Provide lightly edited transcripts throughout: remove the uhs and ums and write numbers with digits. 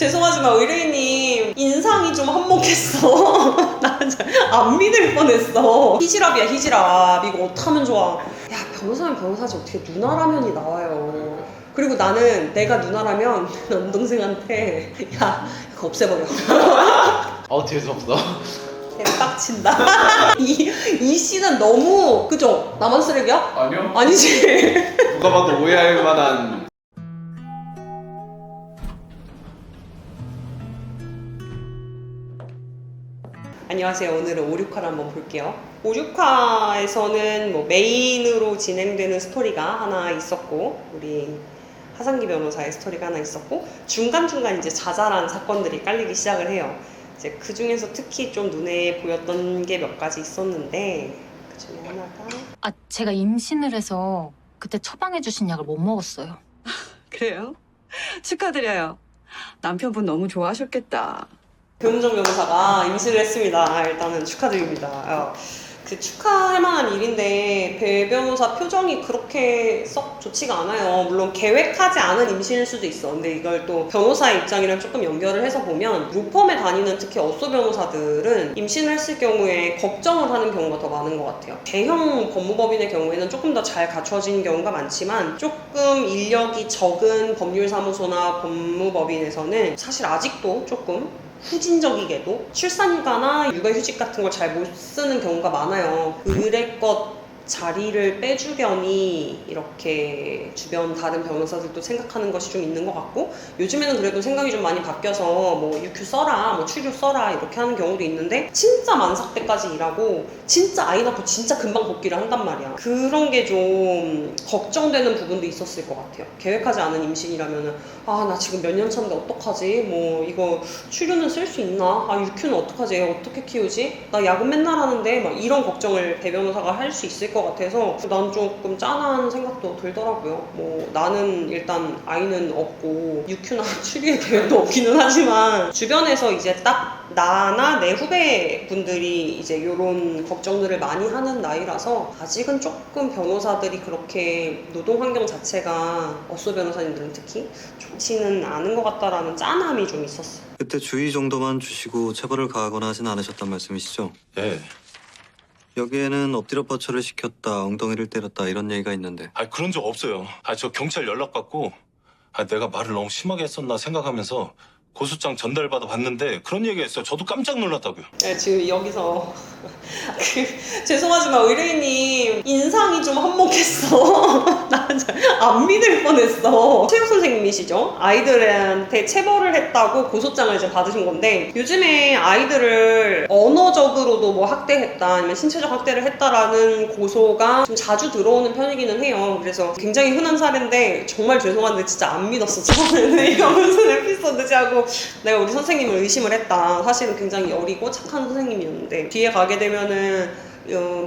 죄송하지만 의뢰인님 인상이 좀 한몫했어. 나 안 믿을 뻔했어. 히지랍이야 히지랍. 이거 어떡하면 좋아. 야 변호사면 변호사지 어떻게 누나라면이 나와요. 그리고 나는 내가 누나라면 남동생한테 야 이거 없애버려. 재수없어. 빡친다. 이 씨는 너무 그죠? 나만 쓰레기야? 아니요. 아니지. 누가 봐도 오해할 만한. 안녕하세요. 오늘은 5,6화를 한번 볼게요. 5,6화에서는 뭐 메인으로 진행되는 스토리가 하나 있었고, 우리 하상기 변호사의 스토리가 하나 있었고, 중간중간 이제 자잘한 사건들이 깔리기 시작을 해요. 이제 그 중에서 특히 좀 눈에 보였던 게 몇 가지 있었는데, 그 중에 하나가 제가 임신을 해서 그때 처방해주신 약을 못 먹었어요. 그래요? 축하드려요. 남편분 너무 좋아하셨겠다. 배은정 변호사가 임신을 했습니다. 일단은 축하드립니다. 그 축하할 만한 일인데 배 변호사 표정이 그렇게 썩 좋지가 않아요. 물론 계획하지 않은 임신일 수도 있어. 근데 이걸 또 변호사의 입장이랑 조금 연결을 해서 보면 로펌에 다니는 특히 업소 변호사들은 임신을 했을 경우에 걱정을 하는 경우가 더 많은 것 같아요. 대형 법무법인의 경우에는 조금 더 잘 갖춰진 경우가 많지만 조금 인력이 적은 법률사무소나 법무법인에서는 사실 아직도 조금 후진적이게도 출산휴가나 육아휴직 같은 걸 잘 못 쓰는 경우가 많아요. 의뢰껏 자리를 빼주려니 이렇게 주변 다른 변호사들도 생각하는 것이 좀 있는 것 같고, 요즘에는 그래도 생각이 좀 많이 바뀌어서 뭐 육휴 써라, 뭐 출휴 써라 이렇게 하는 경우도 있는데, 진짜 만삭 때까지 일하고 진짜 아이 낳고 진짜 금방 복귀를 한단 말이야. 그런 게 좀 걱정되는 부분도 있었을 것 같아요. 계획하지 않은 임신이라면은 나 지금 몇 년 차인데 어떡하지? 뭐 이거 출휴는 쓸 수 있나? 육휴는 어떡하지? 어떻게 키우지? 나 야근 맨날 하는데 막 이런 걱정을 배 변호사가 할 수 있을 것 같아서 난 조금 짠한 생각도 들더라고요. 뭐 나는 일단 아이는 없고 육휴나 출휴의 계획도 없기는 하지만 주변에서 이제 딱 나나 내 후배분들이 이제 이런 걱정들을 많이 하는 나이라서 아직은 조금 변호사들이 그렇게 노동 환경 자체가 업소 변호사님들은 특히 좋지는 않은 것 같다라는 짠함이 좀 있었어요. 그때 주의 정도만 주시고 체벌을 가하거나 하진 않으셨단 말씀이시죠? 예. 여기에는 엎드려 뻗쳐를 시켰다, 엉덩이를 때렸다 이런 얘기가 있는데. 그런 적 없어요. 저 경찰 연락 받고 내가 말을 너무 심하게 했었나 생각하면서 고소장 전달받아 봤는데 그런 얘기했어요. 저도 깜짝 놀랐다고요. 네, 지금 여기서 죄송하지만 의뢰인님 인상이 좀 한몫했어. 나 안 믿을 뻔했어. 체육 선생님이시죠? 아이들한테 체벌을 했다고 고소장을 이제 받으신 건데, 요즘에 아이들을 언어적으로도 뭐 학대했다 아니면 신체적 학대를 했다라는 고소가 좀 자주 들어오는 편이기는 해요. 그래서 굉장히 흔한 사례인데 정말 죄송한데 진짜 안 믿었어. 처음에는 이거 무슨 에피소드지 하고 내가 우리 선생님을 의심을 했다. 사실은 굉장히 어리고 착한 선생님이었는데 뒤에 가게 되면은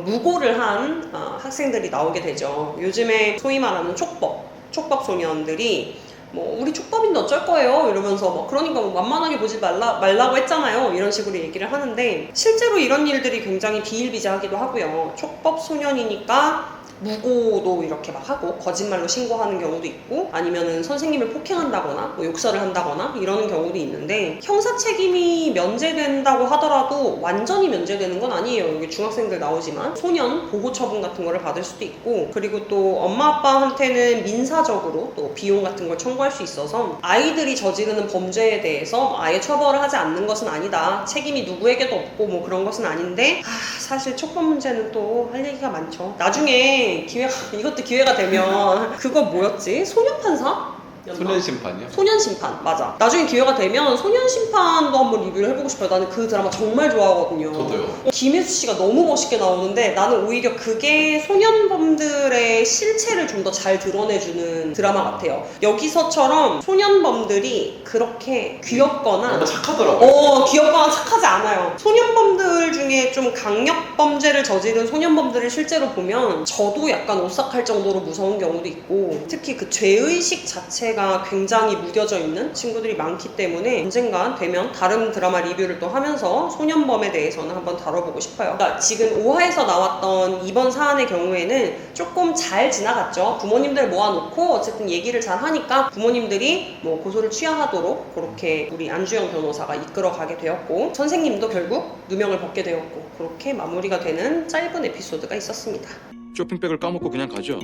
무고를 한 학생들이 나오게 되죠. 요즘에 소위 말하는 촉법 소년들이 뭐 우리 촉법인데 어쩔 거예요 이러면서 뭐 그러니까 뭐 만만하게 보지 말라고 했잖아요 이런 식으로 얘기를 하는데, 실제로 이런 일들이 굉장히 비일비재하기도 하고요. 촉법 소년이니까 무고도 이렇게 막 하고 거짓말로 신고하는 경우도 있고, 아니면은 선생님을 폭행한다거나 뭐 욕설을 한다거나 이러는 경우도 있는데, 형사 책임이 면제된다고 하더라도 완전히 면제되는 건 아니에요. 여기 중학생들 나오지만 소년 보호 처분 같은 거를 받을 수도 있고, 그리고 또 엄마 아빠한테는 민사적으로 또 비용 같은 걸 청구할 수 있어서 아이들이 저지르는 범죄에 대해서 아예 처벌을 하지 않는 것은 아니다, 책임이 누구에게도 없고 뭐 그런 것은 아닌데, 사실 촉법 문제는 또 할 얘기가 많죠. 나중에 이것도 기회가 되면 그거 뭐였지? 소년판사? 소년심판이요? 소년심판, 맞아. 나중에 기회가 되면 소년심판도 한번 리뷰를 해보고 싶어요. 나는 그 드라마 정말 좋아하거든요. 저도요. 김혜수 씨가 너무 멋있게 나오는데 나는 오히려 그게 소년범들의 실체를 좀 더 잘 드러내주는 드라마 같아요. 여기서처럼 소년범들이 그렇게 귀엽거나 너무 착하더라고요. 귀엽거나 착하지 않아요. 소년범들 중에 좀 강력범죄를 저지른 소년범들을 실제로 보면 저도 약간 오싹할 정도로 무서운 경우도 있고, 특히 그 죄의식 자체가 자체가 굉장히 무뎌져 있는 친구들이 많기 때문에 언젠간 되면 다른 드라마 리뷰를 또 하면서 소년범에 대해서는 한번 다뤄보고 싶어요. 그러니까 지금 5화에서 나왔던 이번 사안의 경우에는 조금 잘 지나갔죠. 부모님들 모아놓고 어쨌든 얘기를 잘 하니까 부모님들이 뭐 고소를 취하하도록 그렇게 우리 안주영 변호사가 이끌어가게 되었고, 선생님도 결국 누명을 벗게 되었고, 그렇게 마무리가 되는 짧은 에피소드가 있었습니다. 쇼핑백을 까먹고 그냥 가죠.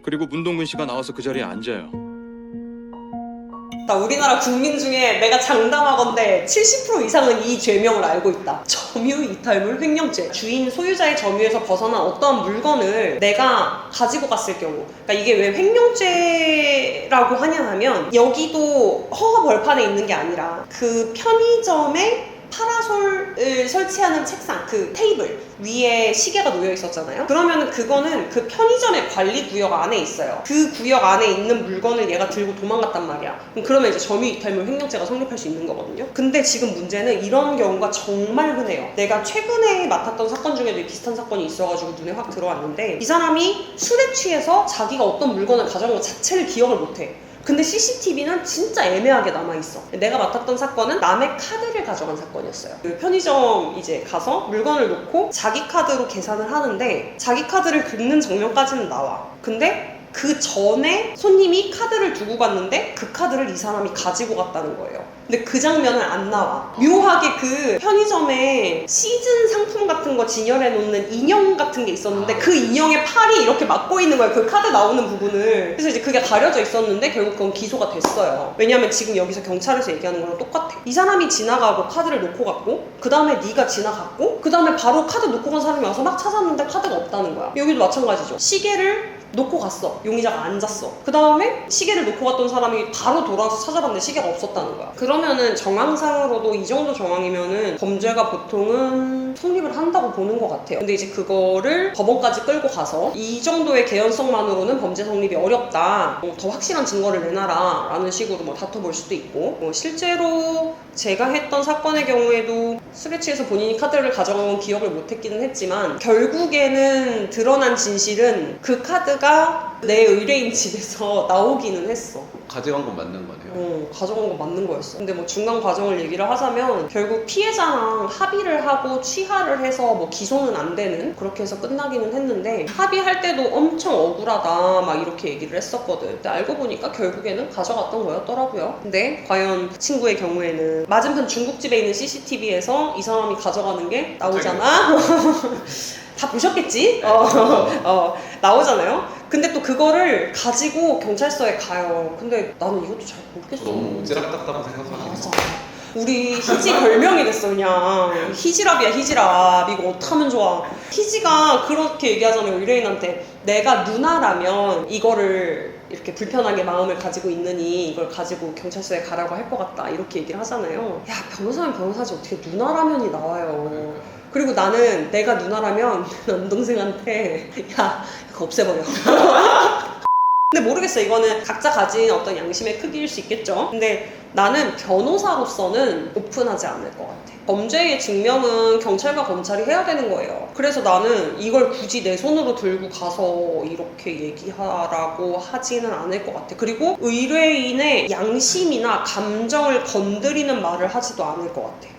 그리고 문동근 씨가 나와서 그 자리에 앉아요. 나 우리나라 국민 중에 내가 장담하건대 70% 이상은 이 죄명을 알고 있다. 점유 이탈물 횡령죄. 주인 소유자의 점유에서 벗어난 어떠한 물건을 내가 가지고 갔을 경우, 그러니까 이게 왜 횡령죄라고 하냐 하면 여기도 허가 벌판에 있는 게 아니라 그 편의점에 파라솔을 설치하는 책상, 그 테이블 위에 시계가 놓여 있었잖아요. 그러면 그거는 그 편의점의 관리 구역 안에 있어요. 그 구역 안에 있는 물건을 얘가 들고 도망갔단 말이야. 그러면 이제 점유이탈물 횡령죄가 성립할 수 있는 거거든요. 근데 지금 문제는 이런 경우가 정말 흔해요. 내가 최근에 맡았던 사건 중에도 비슷한 사건이 있어가지고 눈에 확 들어왔는데, 이 사람이 술에 취해서 자기가 어떤 물건을 가져간 것 자체를 기억을 못해. 근데 CCTV는 진짜 애매하게 남아있어. 내가 맡았던 사건은 남의 카드를 가져간 사건이었어요. 그 편의점 이제 가서 물건을 놓고 자기 카드로 계산을 하는데 자기 카드를 긁는 장면까지는 나와. 근데 그 전에 손님이 카드를 두고 갔는데 그 카드를 이 사람이 가지고 갔다는 거예요. 근데 그 장면은 안 나와. 묘하게 그 편의점에 시즌 상품 같은 거 진열해 놓는 인형 같은 게 있었는데 그 인형의 팔이 이렇게 막고 있는 거예요. 그 카드 나오는 부분을. 그래서 이제 그게 가려져 있었는데 결국 그건 기소가 됐어요. 왜냐면 지금 여기서 경찰에서 얘기하는 거랑 똑같아. 이 사람이 지나가고 카드를 놓고 갔고, 그 다음에 네가 지나갔고, 그 다음에 바로 카드 놓고 간 사람이 와서 막 찾았는데 카드가 없다는 거야. 여기도 마찬가지죠. 시계를 놓고 갔어. 용의자가 앉았어. 그 다음에 시계를 놓고 갔던 사람이 바로 돌아와서 찾아봤는데 시계가 없었다는 거야. 그러면은 정황상으로도 이 정도 정황이면은 범죄가 보통은 성립을 한다고 보는 것 같아요. 근데 이제 그거를 법원까지 끌고 가서 이 정도의 개연성만으로는 범죄 성립이 어렵다, 더 확실한 증거를 내놔라 라는 식으로 뭐 다퉈볼 수도 있고, 실제로 제가 했던 사건의 경우에도 술에 취해서 본인이 카드를 가져간 건 기억을 못했기는 했지만 결국에는 드러난 진실은 그 카드가 내 의뢰인 집에서 나오기는 했어. 가져간 건 맞는 거네요. 가져간 건 맞는 거였어. 근데 뭐 중간 과정을 얘기를 하자면 결국 피해자랑 합의를 하고 취하를 해서 뭐 기소는 안 되는, 그렇게 해서 끝나기는 했는데, 합의할 때도 엄청 억울하다 막 이렇게 얘기를 했었거든. 근데 알고 보니까 결국에는 가져갔던 거였더라고요. 근데 과연 친구의 경우에는 맞은편 중국집에 있는 CCTV에서 이 사람이 가져가는 게 나오잖아. 다 보셨겠지? 나오잖아요. 근데 또 그거를 가지고 경찰서에 가요. 근데 나는 이것도 잘 모르겠어. 너무 찌락딱다고 생각하긴 했어. 우리 희지 별명이 됐어. 그냥 희지랍이야, 희지랍. 이거 어떡하면 좋아. 희지가 그렇게 얘기하잖아요, 의뢰인한테. 내가 누나라면 이거를 이렇게 불편하게 마음을 가지고 있느니 이걸 가지고 경찰서에 가라고 할 것 같다, 이렇게 얘기를 하잖아요. 야, 변호사면 변호사지 어떻게 누나라면이 나와요. 그리고 나는 내가 누나라면 남동생한테 야, 이거 없애버려. 근데 모르겠어. 이거는 각자 가진 어떤 양심의 크기일 수 있겠죠. 근데 나는 변호사로서는 오픈하지 않을 것 같아. 범죄의 증명은 경찰과 검찰이 해야 되는 거예요. 그래서 나는 이걸 굳이 내 손으로 들고 가서 이렇게 얘기하라고 하지는 않을 것 같아. 그리고 의뢰인의 양심이나 감정을 건드리는 말을 하지도 않을 것 같아.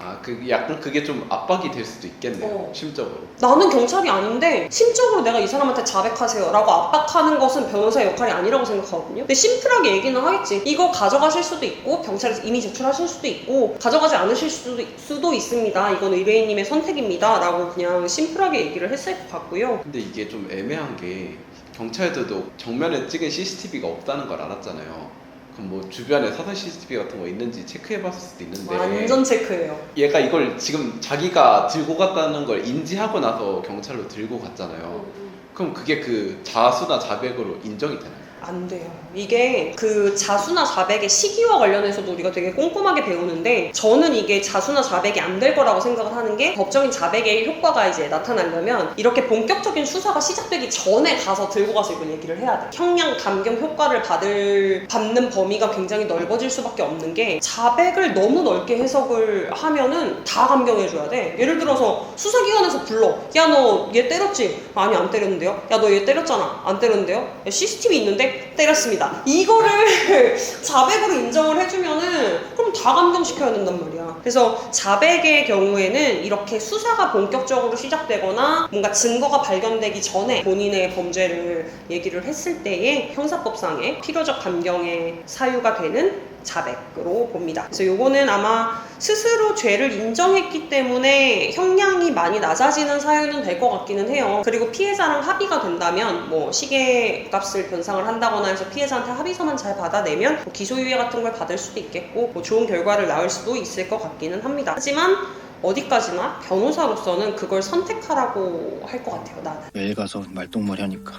약간 그게 좀 압박이 될 수도 있겠네요. 심적으로. 나는 경찰이 아닌데 심적으로 내가 이 사람한테 자백하세요 라고 압박하는 것은 변호사의 역할이 아니라고 생각하거든요. 근데 심플하게 얘기는 하겠지. 이거 가져가실 수도 있고 경찰에서 이미 제출하실 수도 있고 가져가지 않으실 수도 있습니다. 이건 의뢰인님의 선택입니다 라고 그냥 심플하게 얘기를 했을 것 같고요. 근데 이게 좀 애매한 게, 경찰들도 정면에 찍은 CCTV가 없다는 걸 알았잖아요. 그럼 뭐 주변에 사전 CCTV 같은 거 있는지 체크해봤을 수도 있는데, 완전 체크해요. 얘가 이걸 지금 자기가 들고 갔다는 걸 인지하고 나서 경찰로 들고 갔잖아요. 그럼 그게 그 자수나 자백으로 인정이 되나요? 안 돼요. 이게 그 자수나 자백의 시기와 관련해서도 우리가 되게 꼼꼼하게 배우는데 저는 이게 자수나 자백이 안 될 거라고 생각을 하는 게 법적인 자백의 효과가 이제 나타나려면 이렇게 본격적인 수사가 시작되기 전에 가서 들고 가서 이걸 얘기를 해야 돼. 형량 감경 효과를 받는 범위가 굉장히 넓어질 수밖에 없는 게 자백을 너무 넓게 해석을 하면은 다 감경해줘야 돼. 예를 들어서 수사기관에서 불러. 야, 너 얘 때렸지? 아니, 안 때렸는데요? 야, 너 얘 때렸잖아. 안 때렸는데요? 야, CCTV 있는데? 때렸습니다. 이거를 자백으로 인정을 해주면은 그럼 다 감경시켜야 된단 말이야. 그래서 자백의 경우에는 이렇게 수사가 본격적으로 시작되거나 뭔가 증거가 발견되기 전에 본인의 범죄를 얘기를 했을 때에 형사법상의 필요적 감경의 사유가 되는 자백으로 봅니다. 그래서 요거는 아마 스스로 죄를 인정했기 때문에 형량이 많이 낮아지는 사유는 될 것 같기는 해요. 그리고 피해자랑 합의가 된다면 뭐 시계값을 변상을 한다거나 해서 피해자한테 합의서만 잘 받아내면 뭐 기소유예 같은 걸 받을 수도 있겠고 뭐 좋은 결과를 낳을 수도 있을 것 같기는 합니다. 하지만 어디까지나 변호사로서는 그걸 선택하라고 할 것 같아요. 나는. 매일 가서 말똥머리 하니까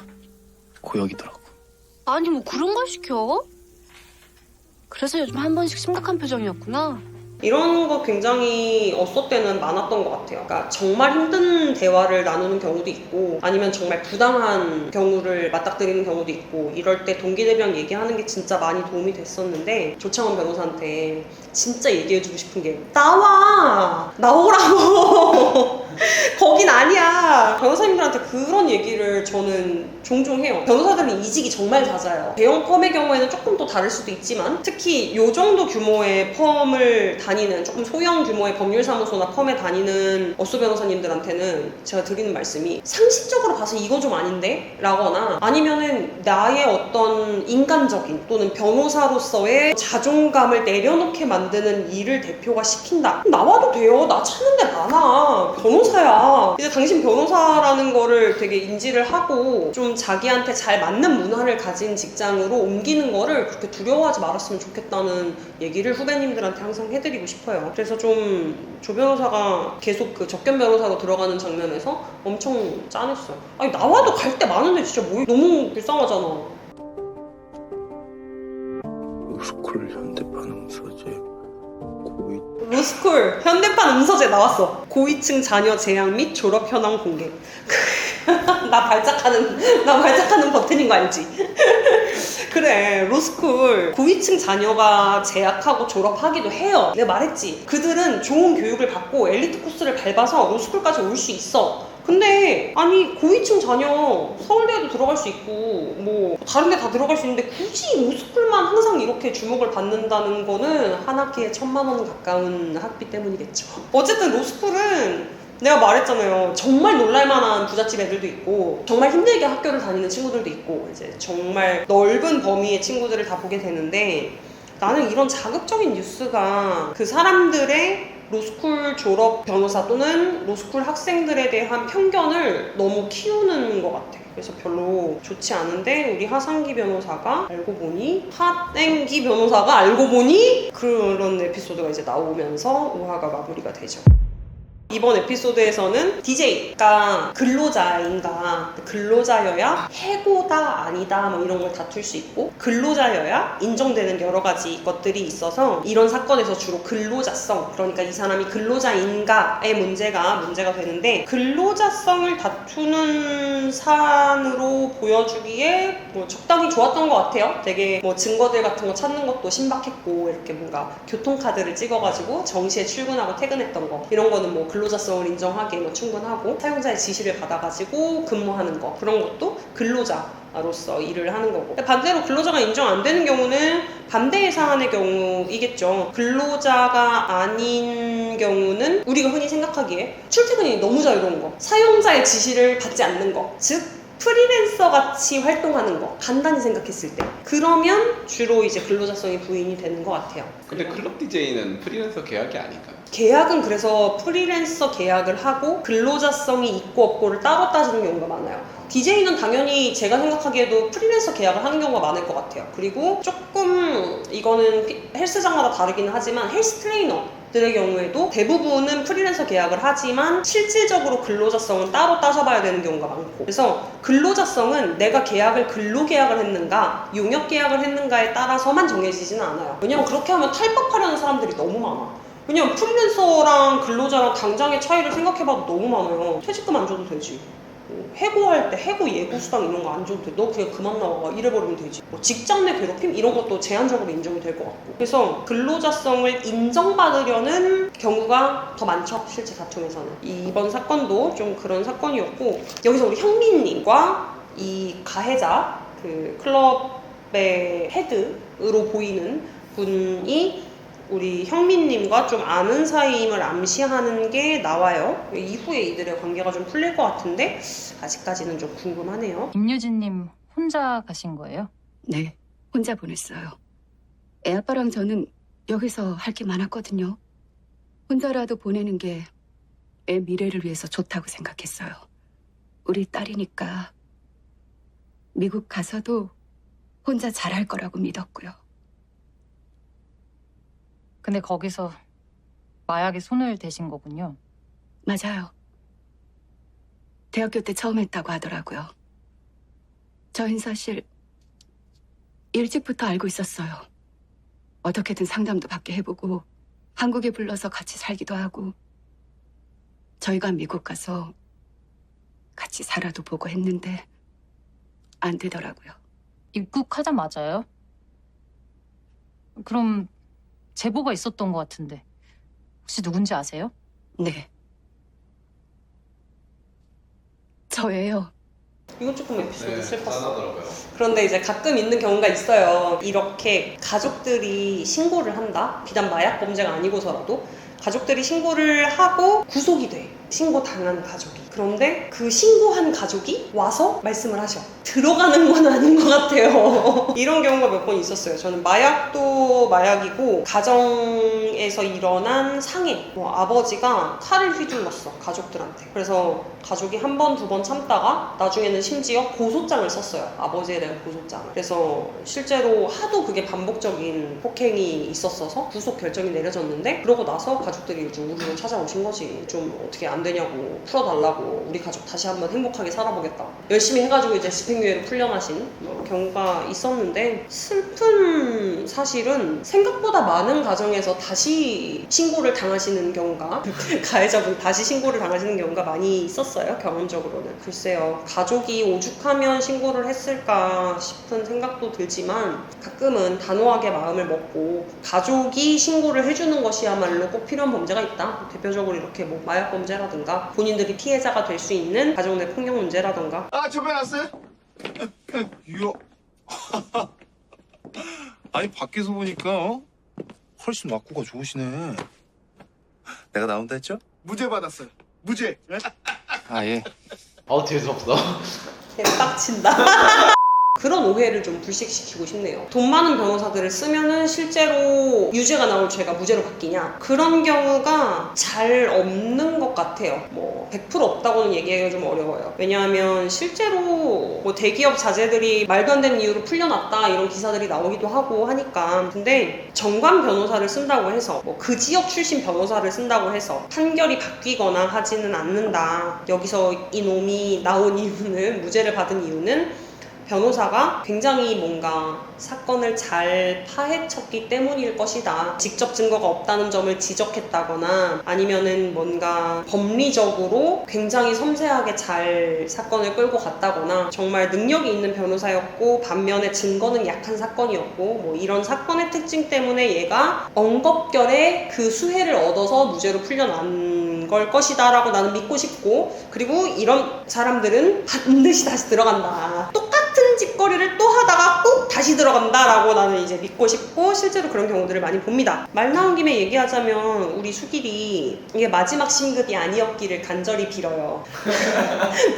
고역이더라고. 아니 뭐 그런 걸 시켜? 그래서 요즘 한 번씩 심각한 표정이었구나. 이런 거 굉장히 어서 때는 많았던 것 같아요. 그러니까 정말 힘든 대화를 나누는 경우도 있고 아니면 정말 부당한 경우를 맞닥뜨리는 경우도 있고 이럴 때 동기대변 얘기하는 게 진짜 많이 도움이 됐었는데 조창원 변호사한테 진짜 얘기해주고 싶은 게 나오라고 거긴 아니야. 변호사님들한테 그런 얘기를 저는 종종 해요. 변호사들은 이직이 정말 잦아요. 대형 펌의 경우에는 조금 또 다를 수도 있지만 특히 요 정도 규모의 펌을 다니는 조금 소형 규모의 법률사무소나 펌에 다니는 어쏘 변호사님들한테는 제가 드리는 말씀이 상식적으로 봐서 이거 좀 아닌데? 라거나 아니면은 나의 어떤 인간적인 또는 변호사로서의 자존감을 내려놓게 만드는 일을 대표가 시킨다. 나와도 돼요. 나 찾는 데 많아. 변호사야. 이제 당신 변호사라는 거를 되게 인지를 하고 좀 자기한테 잘 맞는 문화를 가진 직장으로 옮기는 거를 그렇게 두려워하지 말았으면 좋겠다는 얘기를 후배님들한테 항상 해드리고 싶어요. 그래서 좀 조 변호사가 계속 그 적견 변호사로 들어가는 장면에서 엄청 짠했어요. 아니 나와도 갈 데 많은데 진짜 뭐 너무 불쌍하잖아. 로스쿨 현대판 음서재 고위 로스쿨 현대판 음서재 나왔어. 고위층 자녀 재학 및 졸업 현황 공개. 나 발작하는 버튼인 거 알지? 그래, 로스쿨 고위층 자녀가 재학하고 졸업하기도 해요. 내가 말했지. 그들은 좋은 교육을 받고 엘리트 코스를 밟아서 로스쿨까지 올 수 있어. 근데 아니 고위층 자녀 서울대에도 들어갈 수 있고 뭐 다른 데 다 들어갈 수 있는데 굳이 로스쿨만 항상 이렇게 주목을 받는다는 거는 한 학기에 1,000만 원 가까운 학비 때문이겠죠. 어쨌든 로스쿨은 내가 말했잖아요. 정말 놀랄만한 부잣집 애들도 있고 정말 힘들게 학교를 다니는 친구들도 있고 이제 정말 넓은 범위의 친구들을 다 보게 되는데 나는 이런 자극적인 뉴스가 그 사람들의 로스쿨 졸업 변호사 또는 로스쿨 학생들에 대한 편견을 너무 키우는 것 같아. 그래서 별로 좋지 않은데 우리 하상기 변호사가 알고 보니 하땡기 변호사가 알고 보니 그런 에피소드가 이제 나오면서 5화가 마무리가 되죠. 이번 에피소드에서는 DJ가 근로자인가 근로자여야 해고다 아니다 뭐 이런 걸 다툴 수 있고 근로자여야 인정되는 여러 가지 것들이 있어서 이런 사건에서 주로 근로자성 그러니까 이 사람이 근로자인가의 문제가 되는데 근로자성을 다투는 사안으로 보여주기에 뭐 적당히 좋았던 것 같아요. 되게 뭐 증거들 같은 거 찾는 것도 신박했고 이렇게 뭔가 교통카드를 찍어가지고 정시에 출근하고 퇴근했던 거 이런 거는 뭐 근로자성을 인정하기에 뭐 충분하고 사용자의 지시를 받아가지고 근무하는 거 그런 것도 근로자로서 일을 하는 거고 반대로 근로자가 인정 안 되는 경우는 반대의 사안의 경우이겠죠. 근로자가 아닌 경우는 우리가 흔히 생각하기에 출퇴근이 너무 자유로운 거 사용자의 지시를 받지 않는 거 즉 프리랜서 같이 활동하는 거 간단히 생각했을 때 그러면 주로 이제 근로자성이 부인이 되는 것 같아요. 근데 클럽 DJ는 프리랜서 계약이 아닌가요? 계약은 그래서 프리랜서 계약을 하고 근로자성이 있고 없고를 따로 따지는 경우가 많아요. DJ는 당연히 제가 생각하기에도 프리랜서 계약을 하는 경우가 많을 것 같아요. 그리고 조금 이거는 헬스장마다 다르기는 하지만 헬스 트레이너들의 경우에도 대부분은 프리랜서 계약을 하지만 실질적으로 근로자성은 따로 따져봐야 되는 경우가 많고, 그래서 근로자성은 내가 계약을 근로계약을 했는가 용역 계약을 했는가에 따라서만 정해지지는 않아요. 왜냐면 그렇게 하면 탈법하려는 사람들이 너무 많아. 왜냐면 프리랜서랑 근로자랑 당장의 차이를 생각해봐도 너무 많아요. 퇴직금 안 줘도 되지, 해고할 때 해고 예고수당 이런 거 안 줘도 돼. 너 그냥 그만 나와 이래버리면 되지. 뭐 직장 내 괴롭힘 이런 것도 제한적으로 인정이 될 것 같고. 그래서 근로자성을 인정받으려는 경우가 더 많죠, 실제 다툼에서는. 이번 사건도 좀 그런 사건이었고, 여기서 우리 형민님과 이 가해자, 그 클럽의 헤드로 보이는 분이 우리 형민님과 좀 아는 사이임을 암시하는 게 나와요. 이후에 이들의 관계가 좀 풀릴 것 같은데 아직까지는 좀 궁금하네요. 임유진님 혼자 가신 거예요? 네, 혼자 보냈어요. 애 아빠랑 저는 여기서 할 게 많았거든요. 혼자라도 보내는 게 애 미래를 위해서 좋다고 생각했어요. 우리 딸이니까 미국 가서도 혼자 잘할 거라고 믿었고요. 근데 거기서 마약에 손을 대신 거군요. 맞아요. 대학교 때 처음 했다고 하더라고요. 저흰 사실 일찍부터 알고 있었어요. 어떻게든 상담도 받게 해보고 한국에 불러서 같이 살기도 하고 저희가 미국 가서 같이 살아도 보고 했는데 안 되더라고요. 입국하자마자요? 그럼 제보가 있었던 것 같은데 혹시 누군지 아세요? 네. 저예요. 이건 조금 에피소드 슬펐어. 짠하더라고요. 그런데 이제 가끔 있는 경우가 있어요. 이렇게 가족들이 신고를 한다? 비단 마약 범죄가 아니고서라도 가족들이 신고를 하고 구속이 돼. 신고당한 가족이. 그런데 그 신고한 가족이 와서 말씀을 하셔. 들어가는 건 아닌 것 같아요. 이런 경우가 몇 번 있었어요. 저는 마약도 마약이고 가정에서 일어난 상해. 아버지가 칼을 휘둘렀어, 가족들한테. 그래서 가족이 한 번, 두 번 참다가 나중에는 심지어 고소장을 썼어요. 아버지에 대한 고소장을. 그래서 실제로 하도 그게 반복적인 폭행이 있었어서 구속 결정이 내려졌는데, 그러고 나서 가족들이 이제 우리를 찾아오신 거지. 좀 어떻게 안 되냐고, 풀어달라고, 우리 가족 다시 한번 행복하게 살아보겠다. 열심히 해가지고 이제 집행유예로 풀려나신 경우가 있었는데, 슬픈 사실은 생각보다 많은 가정에서 다시 신고를 당하시는 경우가 가해자분 다시 신고를 당하시는 경우가 많이 있었어요, 경험적으로는. 글쎄요, 가족이 오죽하면 신고를 했을까 싶은 생각도 들지만 가끔은 단호하게 마음을 먹고 가족이 신고를 해주는 것이야말로 꼭 필요한 범죄가 있다. 대표적으로 이렇게 뭐 마약 범죄라든가 본인들이 피해자가 될 수 있는 가족 내 폭력 문제라든가. 아, 준비해놨어요? 이거. 아니, 밖에서 보니까 훨씬 막구가 좋으시네. 내가 나온다 했죠? 무죄 받았어요. 무죄. 아, 예. 재수없어. 빡친다. 그런 오해를 좀 불식시키고 싶네요. 돈 많은 변호사들을 쓰면은 실제로 유죄가 나올 죄가 무죄로 바뀌냐? 그런 경우가 잘 없는 것 같아요. 뭐 100% 없다고는 얘기하기가 좀 어려워요. 왜냐하면 실제로 뭐 대기업 자제들이 말도 안 되는 이유로 풀려났다 이런 기사들이 나오기도 하고 하니까. 근데 정관 변호사를 쓴다고 해서 뭐 그 지역 출신 변호사를 쓴다고 해서 판결이 바뀌거나 하지는 않는다. 여기서 이놈이 나온 이유는, 무죄를 받은 이유는 변호사가 굉장히 뭔가 사건을 잘 파헤쳤기 때문일 것이다. 직접 증거가 없다는 점을 지적했다거나 아니면은 뭔가 법리적으로 굉장히 섬세하게 잘 사건을 끌고 갔다거나 정말 능력이 있는 변호사였고 반면에 증거는 약한 사건이었고 뭐 이런 사건의 특징 때문에 얘가 엉겁결에 그 수혜를 얻어서 무죄로 풀려난 걸 것이다 라고 나는 믿고 싶고, 그리고 이런 사람들은 반드시 다시 들어간다. 똑같은 짓거리를 또 하다가 꼭 다시 들어간다 라고 나는 이제 믿고 싶고, 실제로 그런 경우들을 많이 봅니다. 말 나온 김에 얘기하자면 우리 수길이 이게 마지막 신급이 아니었기를 간절히 빌어요.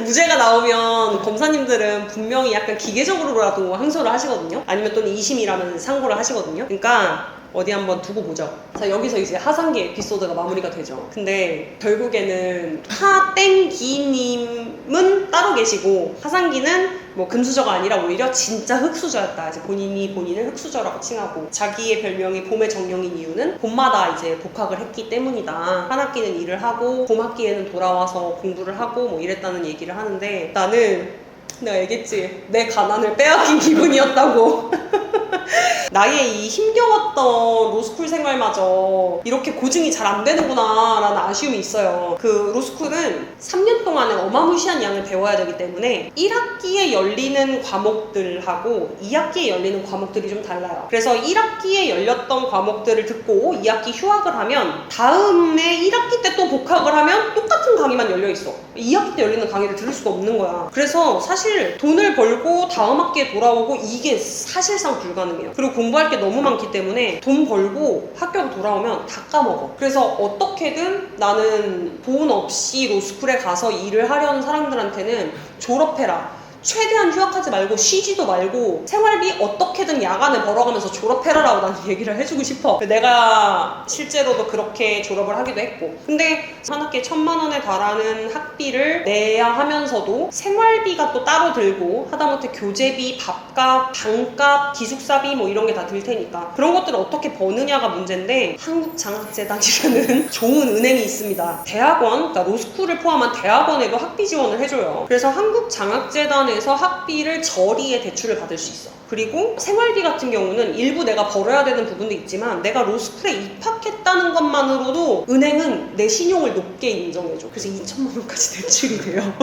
무죄가 나오면 검사님들은 분명히 약간 기계적으로라도 항소를 하시거든요. 아니면 또는 2심이라면 상고를 하시거든요. 그러니까 어디 한번 두고 보죠. 자, 여기서 이제 하상기 에피소드가 마무리가 되죠. 근데 결국에는 하땡기님은 따로 계시고 하상기는 뭐 금수저가 아니라 오히려 진짜 흑수저였다. 이제 본인이 본인을 흑수저라고 칭하고 자기의 별명이 봄의 정령인 이유는 봄마다 이제 복학을 했기 때문이다. 한 학기는 일을 하고 봄 학기에는 돌아와서 공부를 하고 뭐 이랬다는 얘기를 하는데 나는 내가 얘기했지. 내 가난을 빼앗긴 기분이었다고. 나의 이 힘겨웠던 로스쿨 생활마저 이렇게 고증이 잘 안 되는구나 라는 아쉬움이 있어요. 그 로스쿨은 3년 동안에 어마무시한 양을 배워야 되기 때문에 1학기에 열리는 과목들하고 2학기에 열리는 과목들이 좀 달라요. 그래서 1학기에 열렸던 과목들을 듣고 2학기 휴학을 하면 다음에 1학기 때 또 복학을 하면 똑같은 강의만 열려 있어. 2학기 때 열리는 강의를 들을 수가 없는 거야. 그래서 사실 돈을 벌고 다음 학기에 돌아오고 이게 사실상 불가능해요. 그리고 공부할 게 너무 많기 때문에 돈 벌고 학교로 돌아오면 다 까먹어. 그래서 어떻게든 나는 돈 없이 로스쿨에 가서 일을 하려는 사람들한테는 졸업해라. 최대한 휴학하지 말고 쉬지도 말고 생활비 어떻게든 야간에 벌어가면서 졸업해라라고 나는 얘기를 해주고 싶어. 내가 실제로도 그렇게 졸업을 하기도 했고. 근데 한 학기에 1,000만 원에 달하는 학비를 내야 하면서도 생활비가 또 따로 들고 하다못해 교재비, 밥값, 방값, 기숙사비 뭐 이런 게 다 들 테니까 그런 것들을 어떻게 버느냐가 문제인데 한국장학재단이라는 좋은 은행이 있습니다. 대학원, 그러니까 로스쿨을 포함한 대학원에도 학비 지원을 해줘요. 그래서 한국장학재단에 에서 학비를 저리에 대출을 받을 수 있어. 그리고 생활비 같은 경우는 일부 내가 벌어야 되는 부분도 있지만 내가 로스쿨에 입학했다는 것만으로도 은행은 내 신용을 높게 인정해줘. 그래서 2,000만 원까지 대출이 돼요.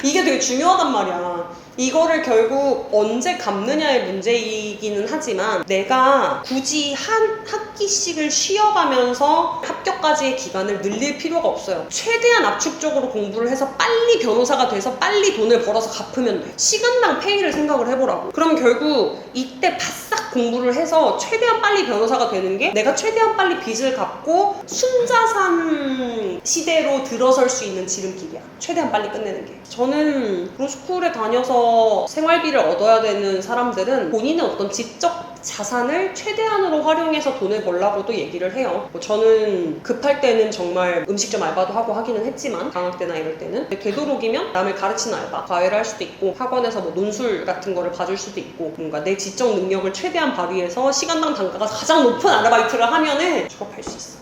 이게 되게 중요하단 말이야. 이거를 결국 언제 갚느냐의 문제이기는 하지만 내가 굳이 한 학기씩을 쉬어가면서 합격까지의 기간을 늘릴 필요가 없어요. 최대한 압축적으로 공부를 해서 빨리 변호사가 돼서 빨리 돈을 벌어서 갚으면 돼. 시간당 페이를 생각을 해보라고. 그럼 결국 이때 바싹 공부를 해서 최대한 빨리 변호사가 되는 게 내가 최대한 빨리 빚을 갚고 순자산 시대로 들어설 수 있는 지름길이야. 최대한 빨리 끝내는 게. 저는 로스쿨에 다녀서 생활비를 얻어야 되는 사람들은 본인의 어떤 지적 자산을 최대한으로 활용해서 돈을 벌라고도 얘기를 해요. 뭐 저는 급할 때는 정말 음식점 알바도 하고 하기는 했지만 방학 때나 이럴 때는 되도록이면 남을 가르치는 알바, 과외를 할 수도 있고 학원에서 뭐 논술 같은 거를 봐줄 수도 있고 뭔가 내 지적 능력을 최대한 발휘해서 시간당 단가가 가장 높은 아르바이트를 하면은 졸업할 수 있어.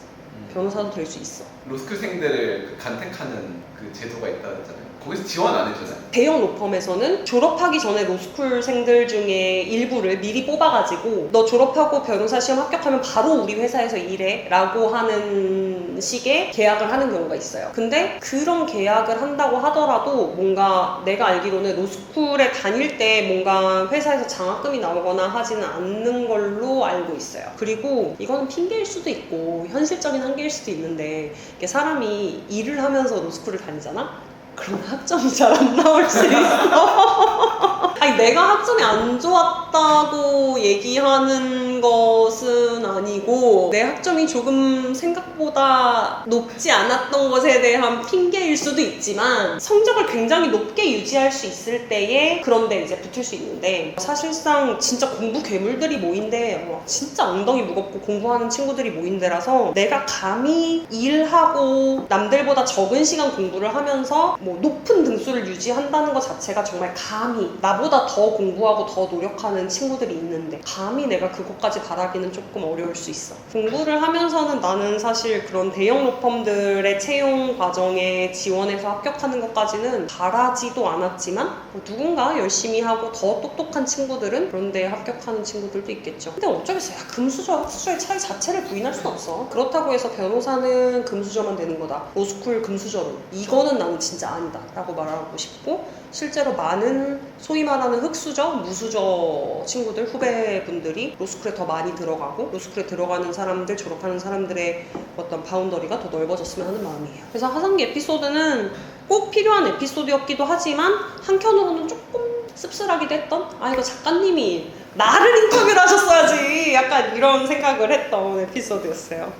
변호사도 될 수 있어. 로스쿨생들을 간택하는 그 제도가 있다고 했잖아요. 거기서 지원 안 해주나요? 대형 로펌에서는 졸업하기 전에 로스쿨생들 중에 일부를 미리 뽑아가지고 너 졸업하고 변호사 시험 합격하면 바로 우리 회사에서 일해 라고 하는 식의 계약을 하는 경우가 있어요. 근데 그런 계약을 한다고 하더라도 뭔가 내가 알기로는 로스쿨에 다닐 때 뭔가 회사에서 장학금이 나오거나 하지는 않는 걸로 알고 있어요. 그리고 이거는 핑계일 수도 있고 현실적인 한계일 수도 있는데 이게 사람이 일을 하면서 로스쿨을 다니잖아? 그럼 학점이 잘 안 나올 수 있어. 아니 내가 학점이 안 좋았다고 얘기하는 것은 아니고 내 학점이 조금 생각보다 높지 않았던 것에 대한 핑계일 수도 있지만 성적을 굉장히 높게 유지할 수 있을 때에 그런 데 이제 붙을 수 있는데 사실상 진짜 공부 괴물들이 모인 데 진짜 엉덩이 무겁고 공부하는 친구들이 모인 데라서 내가 감히 일하고 남들보다 적은 시간 공부를 하면서 뭐 높은 등수를 유지한다는 것 자체가 정말 감히 나보다 더 공부하고 더 노력하는 친구들이 있는데 감히 내가 그것까지 바라기는 조금 어려울 수 있어. 공부를 하면서는 나는 사실 그런 대형 로펌들의 채용 과정에 지원해서 합격하는 것까지는 바라지도 않았지만 뭐 누군가 열심히 하고 더 똑똑한 친구들은 그런 데에 합격하는 친구들도 있겠죠. 근데 어쩌겠어요. 금수저, 흑수저의 차이 자체를 부인할 수는 없어. 그렇다고 해서 변호사는 금수저만 되는 거다. 로스쿨 금수저로. 이거는 나는 진짜 아니다 라고 말하고 싶고 실제로 많은 소위 말하는 흑수저, 무수저 친구들, 후배분들이 로스쿨에 더 많이 들어가고 로스쿨에 들어가는 사람들, 졸업하는 사람들의 어떤 바운더리가 더 넓어졌으면 하는 마음이에요. 그래서 하상기 에피소드는 꼭 필요한 에피소드였기도 하지만 한편으로는 조금 씁쓸하기도 했던 이거 작가님이 나를 인터뷰를 하셨어야지 약간 이런 생각을 했던 에피소드였어요.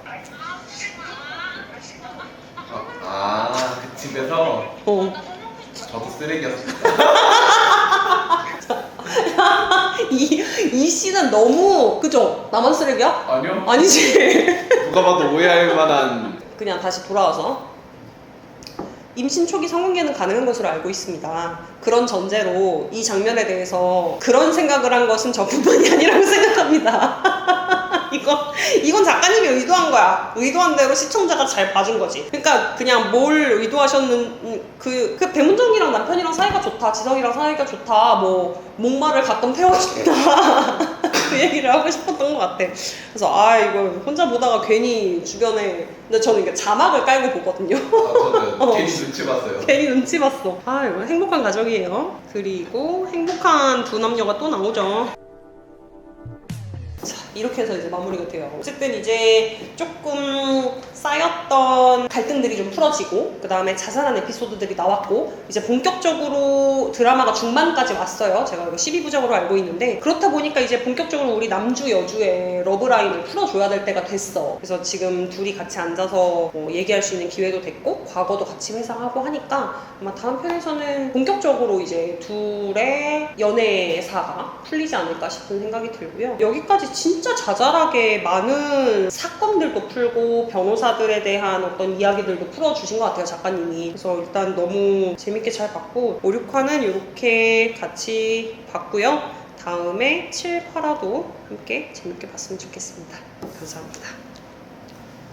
그 집에서 저도 쓰레기였습니다. 이 씬은 너무 그죠? 나만 쓰레기야? 아니요. 아니지. 누가 봐도 오해할 만한. 그냥 다시 돌아와서 임신 초기 성관계는 가능한 것으로 알고 있습니다. 그런 전제로 이 장면에 대해서 그런 생각을 한 것은 저뿐만이 아니라고 생각합니다. 이건 작가님이 의도한 거야. 의도한 대로 시청자가 잘 봐준 거지. 그러니까 그냥 뭘 의도하셨는 그 배문정이랑 남편이랑 사이가 좋다, 지성이랑 사이가 좋다, 뭐 목마를 가끔 태워준다 그 얘기를 하고 싶었던 것 같아. 그래서 이거 혼자 보다가 괜히 주변에 근데 저는 이게 자막을 깔고 보거든요. 저는 괜히 눈치 봤어요. 괜히 눈치 봤어. 이거 행복한 가족이에요. 그리고 행복한 두 남녀가 또 나오죠. 자, 이렇게 해서 이제 마무리가 돼요. 어쨌든 이제 조금 쌓였던 갈등들이 좀 풀어지고 그 다음에 자잘한 에피소드들이 나왔고 이제 본격적으로 드라마가 중반까지 왔어요. 제가 이거 12부작으로 알고 있는데 그렇다 보니까 이제 본격적으로 우리 남주 여주의 러브라인을 풀어줘야 될 때가 됐어. 그래서 지금 둘이 같이 앉아서 뭐 얘기할 수 있는 기회도 됐고 과거도 같이 회상하고 하니까 아마 다음 편에서는 본격적으로 이제 둘의 연애사가 풀리지 않을까 싶은 생각이 들고요. 여기까지 진짜 자잘하게 많은 사건들도 풀고 변호사들에 대한 어떤 이야기들도 풀어주신 것 같아요, 작가님이. 그래서 일단 너무 재밌게 잘 봤고 5, 6화는 이렇게 같이 봤고요. 다음에 7, 8화도 함께 재밌게 봤으면 좋겠습니다. 감사합니다.